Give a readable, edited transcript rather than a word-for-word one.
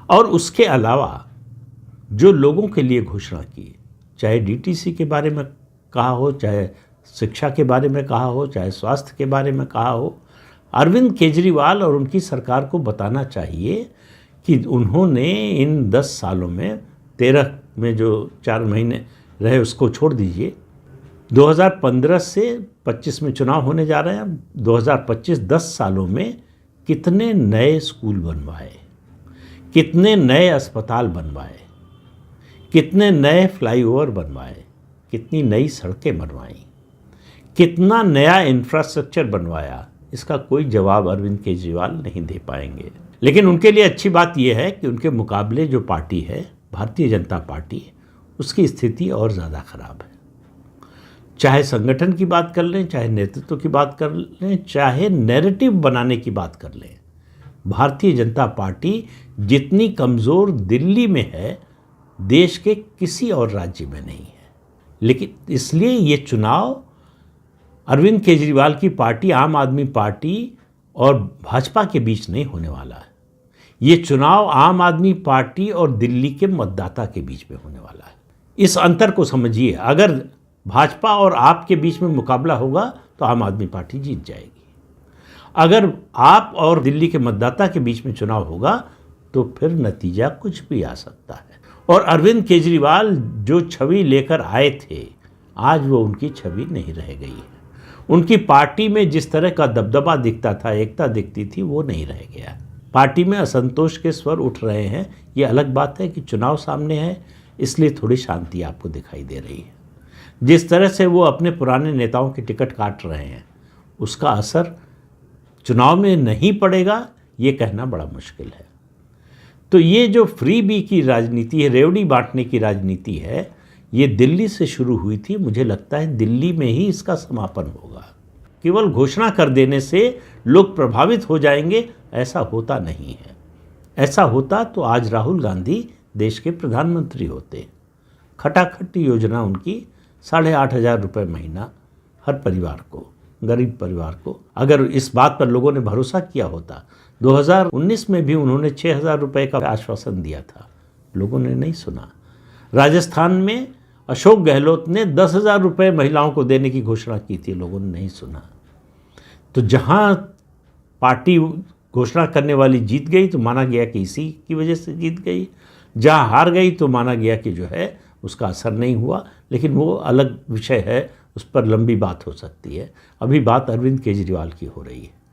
और उसके अलावा जो लोगों के लिए घोषणा की, चाहे डीटीसी के बारे में कहा हो, चाहे शिक्षा के बारे में कहा हो, चाहे स्वास्थ्य के बारे में कहा हो, अरविंद केजरीवाल और उनकी सरकार को बताना चाहिए कि उन्होंने इन 10 सालों में 13 में जो 4 महीने रहे उसको छोड़ दीजिए, 2015 से 25 में चुनाव होने जा रहे हैं, 2025 10 सालों में कितने नए स्कूल बनवाए, कितने नए अस्पताल बनवाए, कितने नए फ्लाईओवर बनवाए, कितनी नई सड़कें बनवाई, कितना नया इंफ्रास्ट्रक्चर बनवाया, इसका कोई जवाब अरविंद केजरीवाल नहीं दे पाएंगे। लेकिन उनके लिए अच्छी बात यह है कि उनके मुकाबले जो पार्टी है, भारतीय जनता पार्टी, उसकी स्थिति और ज़्यादा खराब है। चाहे संगठन की बात कर लें, चाहे नेतृत्व की बात कर लें, चाहे नैरेटिव बनाने की बात कर लें, भारतीय जनता पार्टी जितनी कमज़ोर दिल्ली में है, देश के किसी और राज्य में नहीं है। लेकिन इसलिए ये चुनाव अरविंद केजरीवाल की पार्टी, आम आदमी पार्टी और भाजपा के बीच नहीं होने वाला है। ये चुनाव आम आदमी पार्टी और दिल्ली के मतदाता के बीच में होने वाला है। इस अंतर को समझिए। अगर भाजपा और आप के बीच में मुकाबला होगा तो आम आदमी पार्टी जीत जाएगी। अगर आप और दिल्ली के मतदाता के बीच में चुनाव होगा तो फिर नतीजा कुछ भी आ सकता है। और अरविंद केजरीवाल जो छवि लेकर आए थे, आज वो उनकी छवि नहीं रह गई है। उनकी पार्टी में जिस तरह का दबदबा दिखता था, एकता दिखती थी, वो नहीं रह गया। पार्टी में असंतोष के स्वर उठ रहे हैं। ये अलग बात है कि चुनाव सामने है, इसलिए थोड़ी शांति आपको दिखाई दे रही है। जिस तरह से वो अपने पुराने नेताओं के टिकट काट रहे हैं, उसका असर चुनाव में नहीं पड़ेगा, ये कहना बड़ा मुश्किल है। तो ये जो फ्री बी की राजनीति है, रेवड़ी बांटने की राजनीति है, ये दिल्ली से शुरू हुई थी। मुझे लगता है दिल्ली में ही इसका समापन होगा। केवल घोषणा कर देने से लोग प्रभावित हो जाएंगे, ऐसा होता नहीं है। ऐसा होता तो आज राहुल गांधी देश के प्रधानमंत्री होते। खटाखट योजना उनकी 8,500 रुपये महीना हर परिवार को, गरीब परिवार को। अगर इस बात पर लोगों ने भरोसा किया होता, 2019 में भी उन्होंने 6,000 रुपये का आश्वासन दिया था, लोगों ने नहीं सुना। राजस्थान में अशोक गहलोत ने 10,000 रुपये महिलाओं को देने की घोषणा की थी, लोगों ने नहीं सुना। तो जहां पार्टी घोषणा करने वाली जीत गई तो माना गया कि इसी की वजह से जीत गई, जहां हार गई तो माना गया कि जो है उसका असर नहीं हुआ। लेकिन वो अलग विषय है, उस पर लंबी बात हो सकती है। अभी बात अरविंद केजरीवाल की हो रही है।